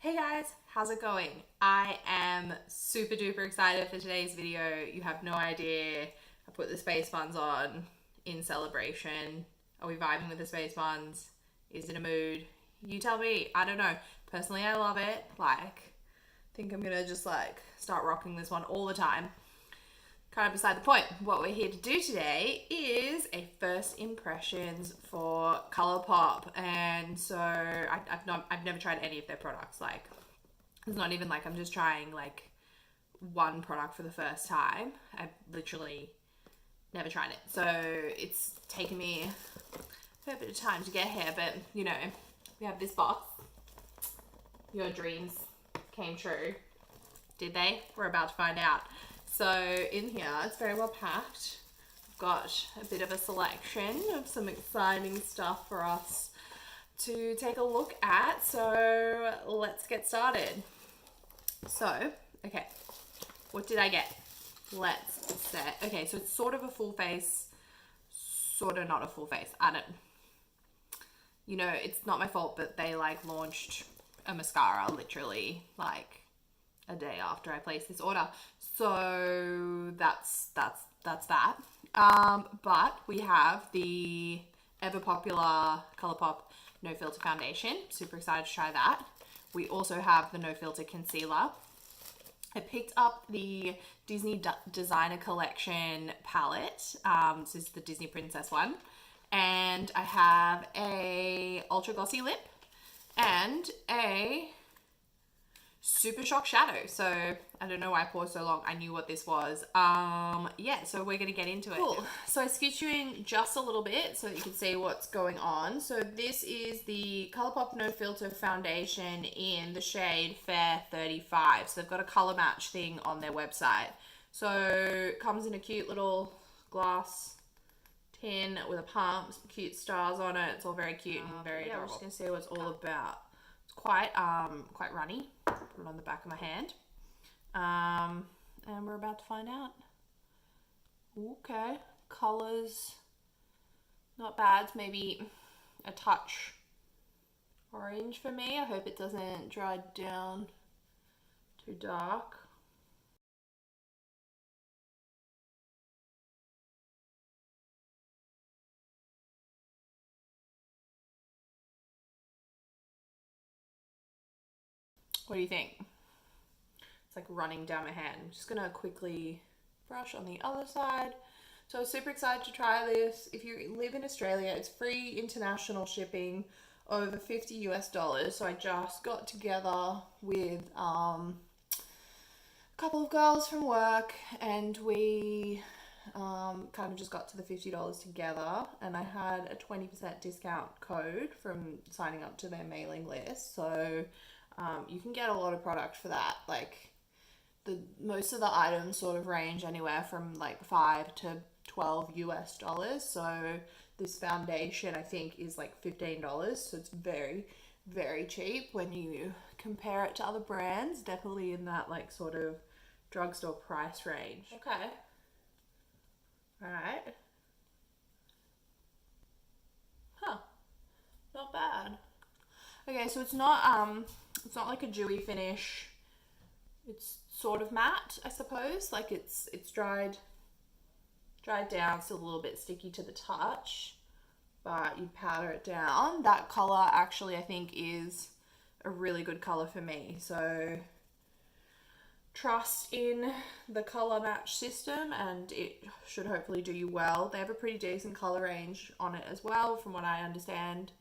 Hey guys, how's it going? I am super duper excited for today's video. You have no idea. I put the space buns on in celebration. Are we vibing with the space buns? Is it a mood? You tell me. I don't know. Personally, I love it. I think I'm gonna just start rocking this one all the time. Kind of beside the point. What we're here to do today is a first impressions for Colourpop, and so I've never tried any of their products. It's not even I'm just trying one product for the first time. I've literally never tried it, so it's taken me a fair bit of time to get here. But you know, we have this box. Your dreams came true, did they? We're about to find out. So in here, it's very well packed. I've got a bit of a selection of some exciting stuff for us to take a look at. So let's get started. So, okay, what did I get? Let's set. Okay, so it's sort of a full face, sort of not a full face. I don't, it's not my fault, but they launched a mascara literally a day after I placed this order. So that's that. But we have the ever popular Colourpop No Filter Foundation. Super excited to try that. We also have the No Filter Concealer. I picked up the Disney Designer Collection palette. This is the Disney Princess one. And I have a Ultra Glossy Lip and a Super Shock Shadow. So I don't know why I paused so long. I knew what this was. Yeah, so we're gonna get into it. Cool. So I scooched you in just a little bit so that you can see what's going on. So this is the Colourpop No Filter Foundation in the shade Fair 35. So they've got a color match thing on their website. So it comes in a cute little glass tin with a pump, some cute stars on it. It's all very cute and very adorable. We're just gonna see what it's all about. It's quite runny. Put it on the back of my hand. And we're about to find out. Okay, colors, not bad. It's maybe a touch orange for me. I hope it doesn't dry down too dark. What do you think? It's running down my hand. I'm just gonna quickly brush on the other side. So super excited to try this. If you live in Australia, it's free international shipping, over 50 US dollars. So I just got together with a couple of girls from work, and we kind of just got to the $50 together, and I had a 20% discount code from signing up to their mailing list. So you can get a lot of product for that. Most of the items sort of range anywhere from $5 to $12 US dollars. So this foundation I think is $15. So it's very, very cheap when you compare it to other brands. Definitely in that sort of drugstore price range. Okay. All right. Huh. Not bad. Okay, so it's not like a dewy finish. It's sort of matte, I suppose. It's dried down, still a little bit sticky to the touch, but you powder it down. That color actually I think is a really good color for me. So trust in the color match system and it should hopefully do you well. They have a pretty decent color range on it as well, from what I understand.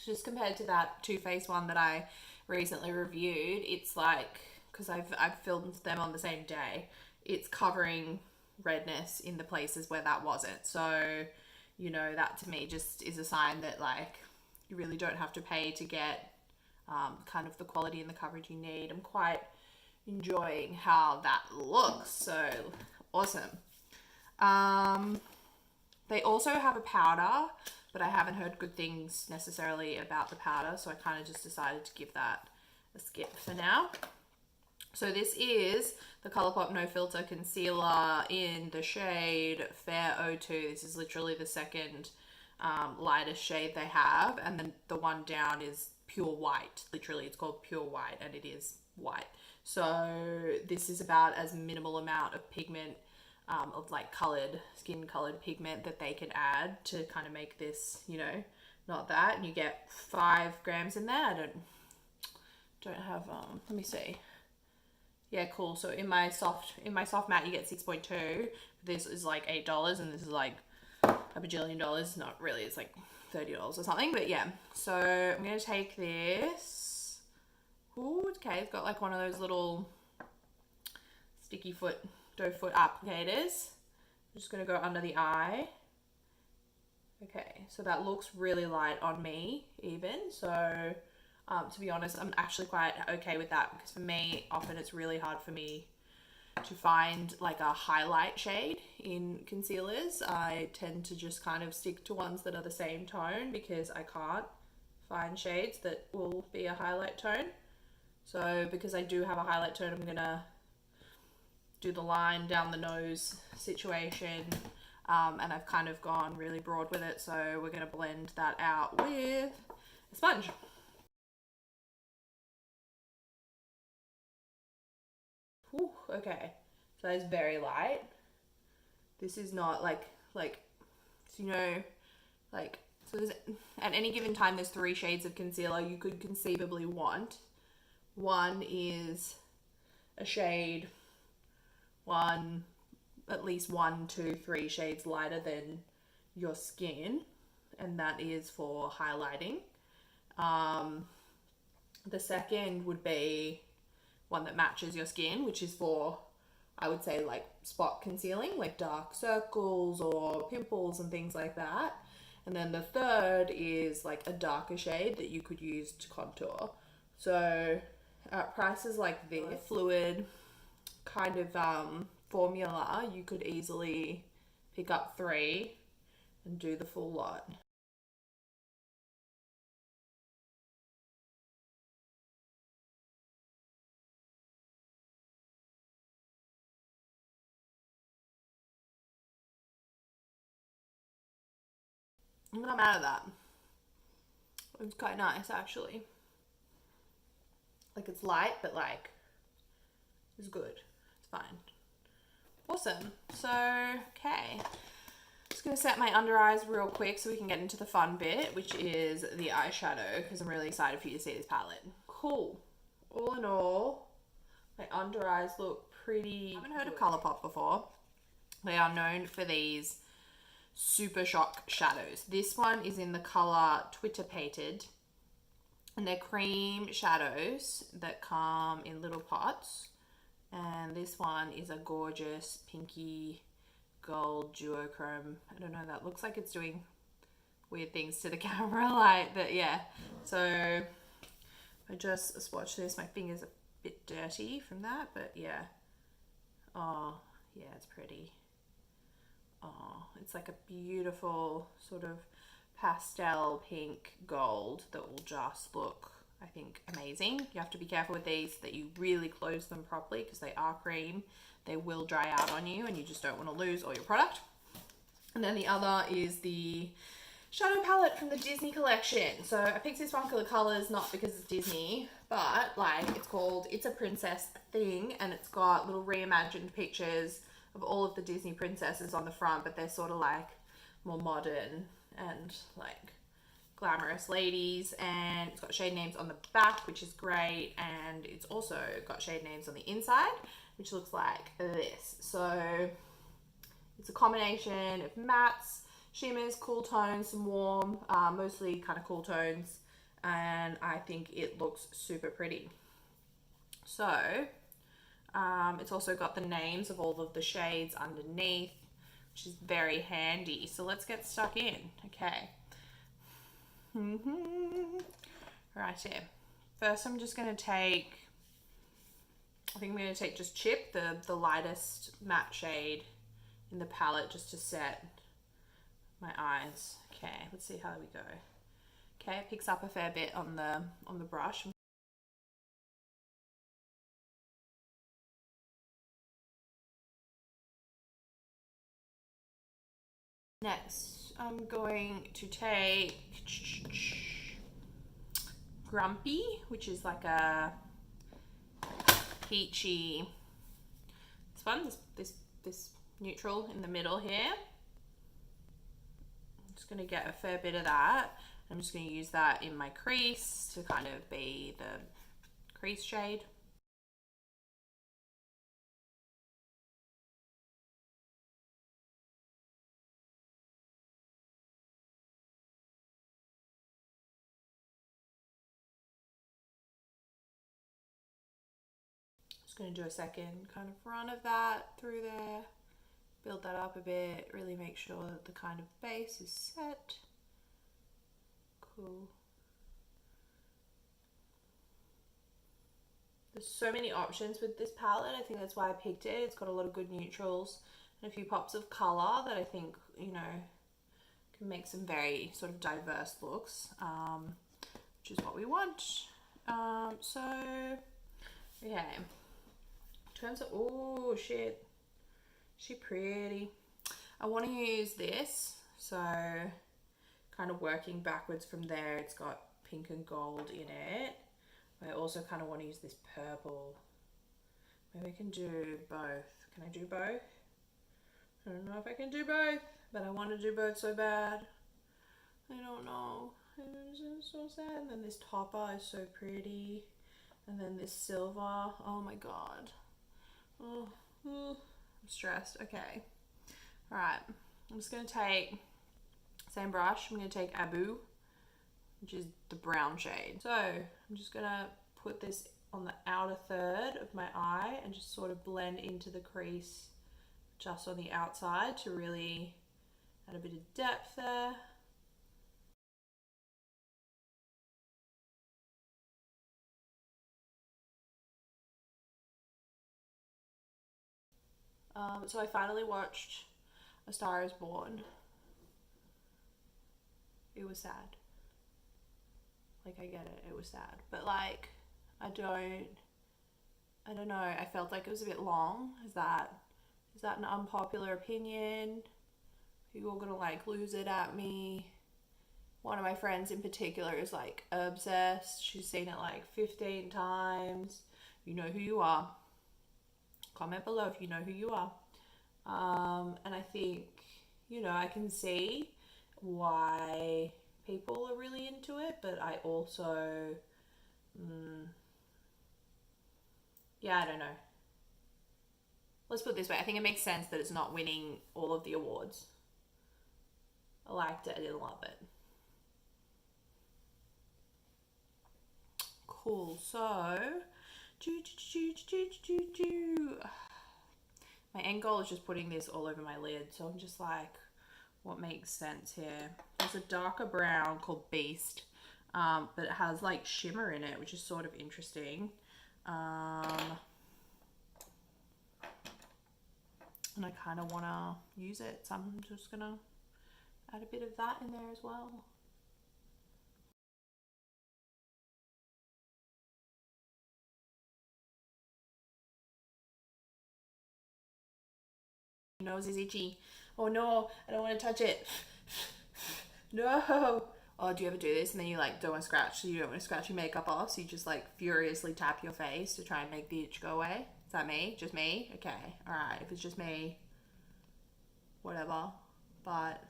Just compared to that Too Faced one that I recently reviewed, it's because I've filmed them on the same day, it's covering redness in the places where that wasn't. So that to me just is a sign that you really don't have to pay to get kind of the quality and the coverage you need. I'm quite enjoying how that looks. So awesome. They also have a powder, but I haven't heard good things necessarily about the powder, so I kind of just decided to give that a skip for now. So this is the Colourpop No Filter Concealer in the shade Fair 02. This is literally the second lightest shade they have, and then the one down is pure white. Literally, it's called pure white, and it is white. So this is about as minimal amount of pigment, of like skin colored pigment that they can add to kind of make this, you know, not that. And you get 5 grams in there. I don't have, let me see. Yeah, cool. So in my soft matte you get 6.2. This is like $8, and this is like a bajillion dollars. Not really, it's like $30 or something, but yeah. So I'm gonna take this. Ooh, okay, it's got like one of those little doe foot applicators. I'm just gonna go under the eye. Okay, so that looks really light on me even. So to be honest, I'm actually quite okay with that, because for me, often it's really hard for me to find like a highlight shade in concealers. I tend to just kind of stick to ones that are the same tone, because I can't find shades that will be a highlight tone. So because I do have a highlight tone, I'm gonna do the line down the nose situation, and I've kind of gone really broad with it, so we're gonna blend that out with a sponge. Whew, okay, so that is very light. This is not like, so you know, like, so there's, at any given time, there's 3 shades of concealer you could conceivably want. One is a shade, at least 1, 2, 3 shades lighter than your skin, and that is for highlighting. The second would be one that matches your skin, which is for, I would say, like spot concealing, like dark circles or pimples and things like that. And then the third is like a darker shade that you could use to contour. So at prices like this, fluid kind of formula, you could easily pick up 3 and do the full lot. I'm not mad at that. It's quite nice actually. Like, it's light, but like it's good. It's fine. Awesome. So, okay. Just gonna set my under eyes real quick so we can get into the fun bit, which is the eyeshadow, because I'm really excited for you to see this palette. Cool. All in all, my under eyes look pretty. I haven't heard of Colourpop before. They are known for these super shock shadows. This one is in the color Twitter Pated, and they're cream shadows that come in little pots. And this one is a gorgeous pinky gold duochrome. I don't know, that looks like it's doing weird things to the camera light, but yeah. So I just swatch this. My finger's a bit dirty from that, but yeah. Oh, yeah, it's pretty. Oh, it's like a beautiful sort of pastel pink gold that will just look, I think, amazing. You have to be careful with these that you really close them properly, because they are cream. They will dry out on you, and you just don't want to lose all your product. And then the other is the shadow palette from the Disney collection. So I picked this one for the colors, not because it's Disney, but like, it's called It's a Princess Thing, and it's got little reimagined pictures of all of the Disney princesses on the front, but they're sort of like more modern and like glamorous ladies. And it's got shade names on the back, which is great, and it's also got shade names on the inside, which looks like this. So it's a combination of mattes, shimmers, cool tones, some warm, mostly kind of cool tones, and I think it looks super pretty. So it's also got the names of all of the shades underneath, which is very handy. So let's get stuck in. Okay. Right here. First, I'm just going to take, I think I'm going to take just Chip, the lightest matte shade in the palette, just to set my eyes. Okay, let's see how we go. Okay, it picks up a fair bit on the brush. Next, I'm going to take Grumpy, which is like a peachy, this one, this neutral in the middle here. I'm just going to get a fair bit of that. I'm just going to use that in my crease to kind of be the crease shade. Just going to do a second kind of run of that through there, build that up a bit, really make sure that the kind of base is set. Cool. There's so many options with this palette. I think that's why I picked it. It's got a lot of good neutrals and a few pops of color that I think, you know, can make some very sort of diverse looks, which is what we want. So, okay. In terms of, oh shit, she pretty. I want to use this, so kind of working backwards from there. It's got pink and gold in it. I also kind of want to use this purple. Maybe I can do both. Can I do both? I don't know if I can do both, but I want to do both so bad. I don't know. It's so sad. And then this topper is so pretty. And then this silver. Oh my god. Oh, I'm stressed. Okay. Alright. I'm just going to take, same brush, I'm going to take Abu, which is the brown shade. So I'm just going to put this on the outer third of my eye and just sort of blend into the crease just on the outside to really add a bit of depth there. So I finally watched A Star is Born. It was sad. Like, I get it, it was sad. But like, I don't know, I felt like it was a bit long. Is that an unpopular opinion? Are you all gonna like lose it at me? One of my friends in particular is like obsessed. She's seen it like 15 times. You know who you are. Comment below if you know who you are. And I think, you know, I can see why people are really into it, but I also, yeah, I don't know. Let's put it this way. I think it makes sense that it's not winning all of the awards. I liked it. I didn't love it. Cool. So, my end goal is just putting this all over my lid. So I'm just like, what makes sense here? There's a darker brown called Beast, but it has like shimmer in it, which is sort of interesting. And I kind of want to use it, so I'm just gonna add a bit of that in there as well. My nose is itchy. Oh no, I don't want to touch it. No. Oh, do you ever do this and then you like don't want to scratch, so you don't want to scratch your makeup off, so you just like furiously tap your face to try and make the itch go away? Is that me? Just me? Okay, alright, if it's just me, whatever, but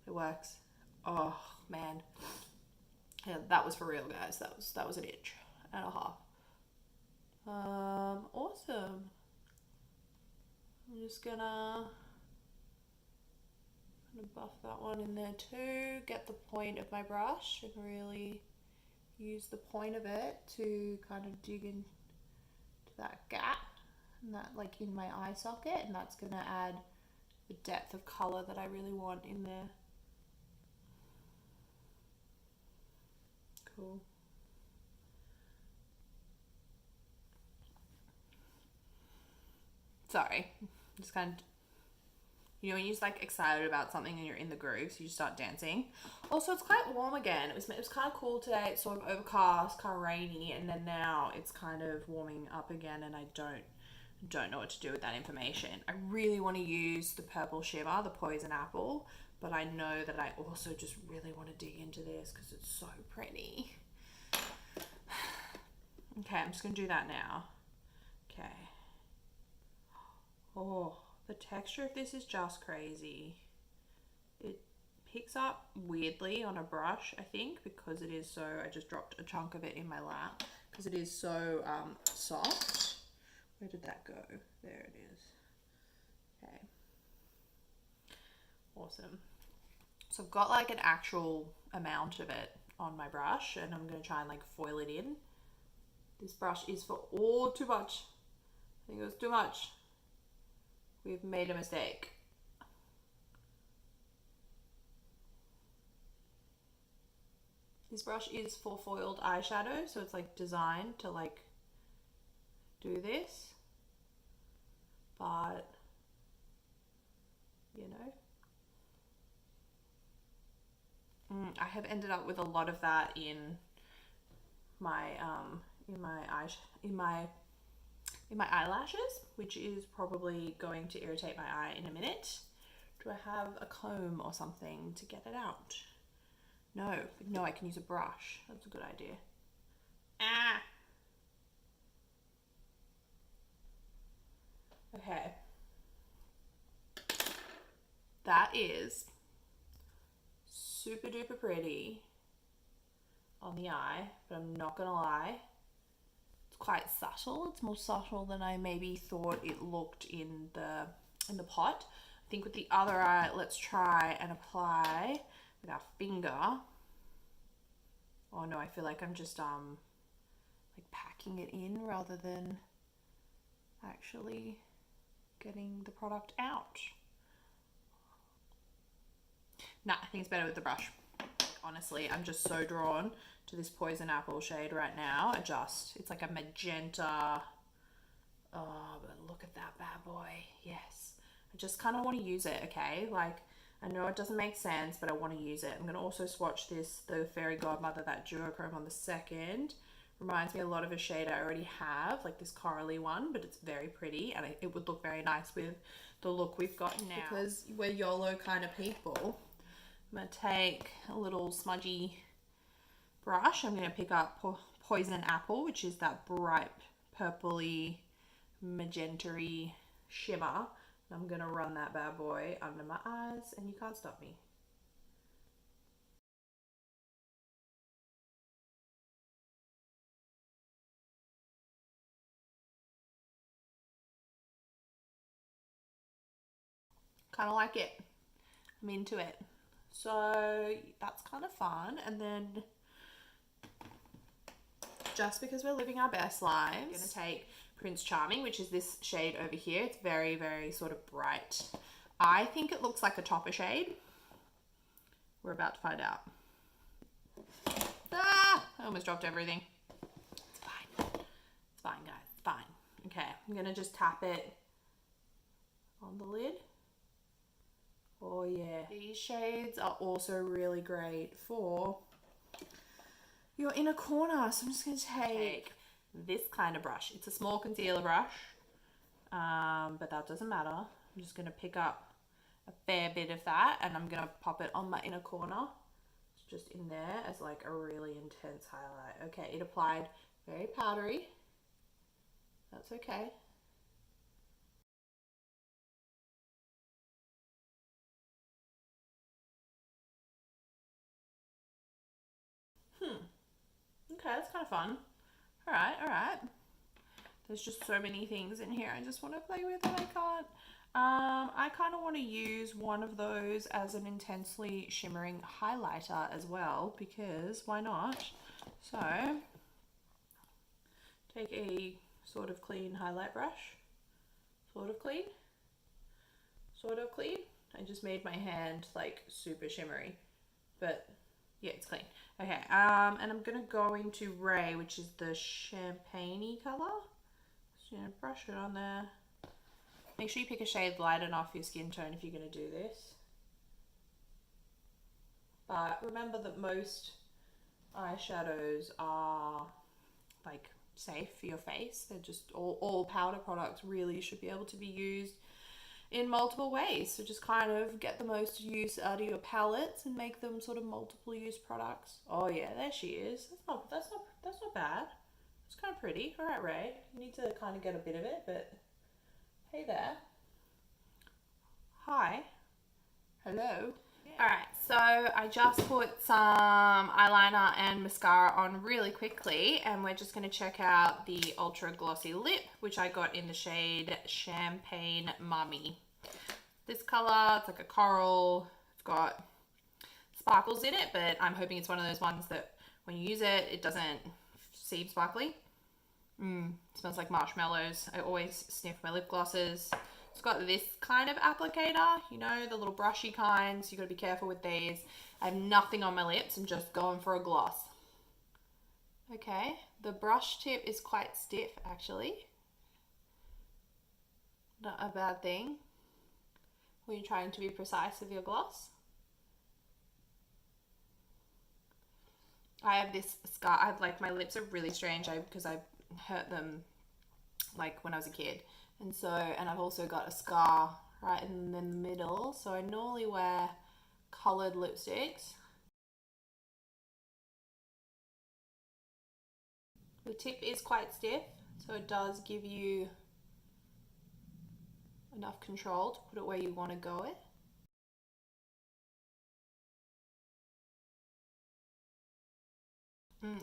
it works. Oh man, yeah, that was for real, guys. That was an itch and a half. Awesome. I'm just gonna buff that one in there too, get the point of my brush and really use the point of it to kind of dig into that gap and that like in my eye socket, and that's gonna add the depth of color that I really want in there. Cool. Sorry, just kind of, you know, when you're just like excited about something and you're in the groove, so you just start dancing. Also, it's quite warm again. It was kind of cool today. It's sort of overcast, kind of rainy, and then now it's kind of warming up again, and I don't know what to do with that information. I really want to use the purple shimmer, the Poison Apple, but I know that I also just really want to dig into this because it's so pretty. Okay, I'm just going to do that now. Okay. Oh, the texture of this is just crazy. It picks up weirdly on a brush, I think, because it is so, I just dropped a chunk of it in my lap, because it is so soft. Where did that go? There it is. Okay. Awesome. So I've got like an actual amount of it on my brush, and I'm going to try and like foil it in. This brush is for all too much. I think it was too much. We've made a mistake. This brush is for foiled eyeshadow, so it's like designed to like do this, but you know, I have ended up with a lot of that in my eyelashes, which is probably going to irritate my eye in a minute. Do I have a comb or something to get it out? No, I can use a brush. That's a good idea. Ah! Okay. That is super duper pretty on the eye, but I'm not gonna lie, it's quite subtle. It's more subtle than I maybe thought it looked in the pot. I think with the other eye, let's try and apply with our finger. Oh no, I feel like I'm just like packing it in rather than actually getting the product out. Nah, I think it's better with the brush. Honestly, I'm just so drawn to this Poison Apple shade right now. It's like a magenta. Oh, but look at that bad boy. Yes. I just kind of want to use it, okay? Like, I know it doesn't make sense, but I want to use it. I'm going to also swatch the Fairy Godmother, that duochrome on the second. Reminds me a lot of a shade I already have, like this corally one, but it's very pretty, and it would look very nice with the look we've got now. Because we're YOLO kind of people, I'm going to take a little smudgy brush. I'm going to pick up Poison Apple, which is that bright purpley, magenta-y shimmer. And I'm going to run that bad boy under my eyes, and you can't stop me. Kind of like it. I'm into it. So that's kind of fun. And then just because we're living our best lives, I'm going to take Prince Charming, which is this shade over here. It's very, very sort of bright. I think it looks like a topper shade. We're about to find out. Ah! I almost dropped everything. It's fine. It's fine, guys. It's fine. Okay, I'm going to just tap it on the lid. Oh yeah. These shades are also really great for your inner corner. So I'm just going to take this kind of brush. It's a small concealer brush, but that doesn't matter. I'm just going to pick up a fair bit of that, and I'm going to pop it on my inner corner. It's just in there as like a really intense highlight. Okay, it applied very powdery. That's okay. Okay, that's kind of fun. All right. There's just so many things in here I just want to play with and I can't. I kind of want to use one of those as an intensely shimmering highlighter as well, because why not? So, take a sort of clean highlight brush. Sort of clean. I just made my hand like super shimmery, but yeah, it's clean. Okay, and I'm gonna go into Ray, which is the champagne-y color. Just gonna brush it on there. Make sure you pick a shade light enough for your skin tone if you're gonna do this. But remember that most eyeshadows are like safe for your face. They're just all powder products really should be able to be used in multiple ways. So just kind of get the most use out of your palettes and make them sort of multiple use products. Oh yeah, there she is. That's not bad. It's kind of pretty. All right, Ray. You need to kind of get a bit of it, but hey there. Hi. Hello. Alright, so I just put some eyeliner and mascara on really quickly, and we're just going to check out the Ultra Glossy Lip, which I got in the shade Champagne Mummy. This colour, it's like a coral, it's got sparkles in it, but I'm hoping it's one of those ones that when you use it, it doesn't seem sparkly. It smells like marshmallows. I always sniff my lip glosses. It's got this kind of applicator, you know, the little brushy kinds. You got to be careful with these. I have nothing on my lips. I'm just going for a gloss. Okay, the brush tip is quite stiff actually. Not a bad thing when you're trying to be precise with your gloss. I have this scar. I have like, my lips are really strange because I hurt them like when I was a kid. And so, and I've also got a scar right in the middle. So I normally wear coloured lipsticks. The tip is quite stiff, so it does give you enough control to put it where you want to go it.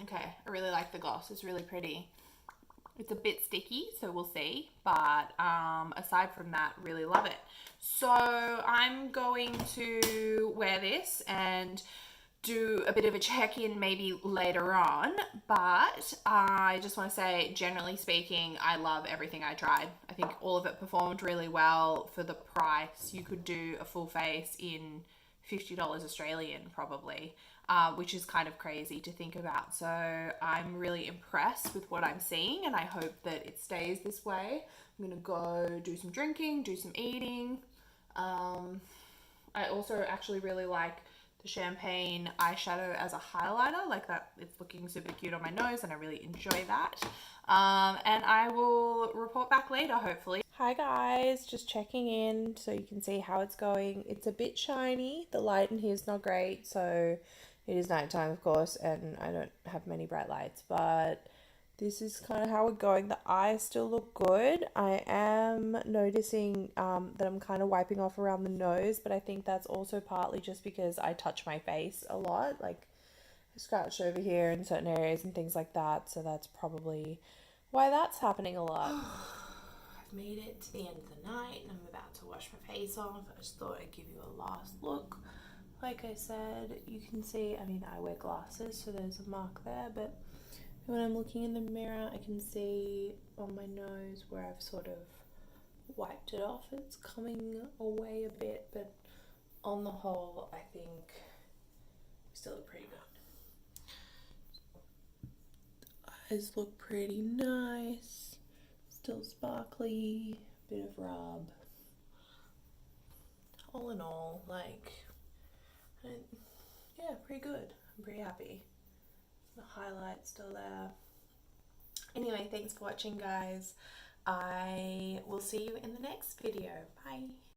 Okay, I really like the gloss. It's really pretty. It's a bit sticky, so we'll see. But aside from that, really love it. So I'm going to wear this and do a bit of a check-in maybe later on. But I just want to say, generally speaking, I love everything I tried. I think all of it performed really well for the price. You could do a full face in $50 Australian probably. Which is kind of crazy to think about. So I'm really impressed with what I'm seeing, and I hope that it stays this way. I'm gonna go do some drinking, do some eating. I also actually really like the champagne eyeshadow as a highlighter, like that. It's looking super cute on my nose, and I really enjoy that. And I will report back later, hopefully. Hi guys, just checking in so you can see how it's going. It's a bit shiny. The light in here is not great, so it is nighttime, of course, and I don't have many bright lights, but this is kind of how we're going. The eyes still look good. I am noticing that I'm kind of wiping off around the nose, but I think that's also partly just because I touch my face a lot, like I scratch over here in certain areas and things like that, so that's probably why that's happening a lot. I've made it to the end of the night and I'm about to wash my face off. I just thought I'd give you a last look. Like I said, you can see, I mean, I wear glasses, so there's a mark there, but when I'm looking in the mirror, I can see on my nose where I've sort of wiped it off. It's coming away a bit, but on the whole, I think we still look pretty good. Eyes look pretty nice, still sparkly, bit of rub. All in all, like, yeah, pretty good. I'm pretty happy. The highlight's still there. Anyway, thanks for watching, guys. I will see you in the next video. Bye.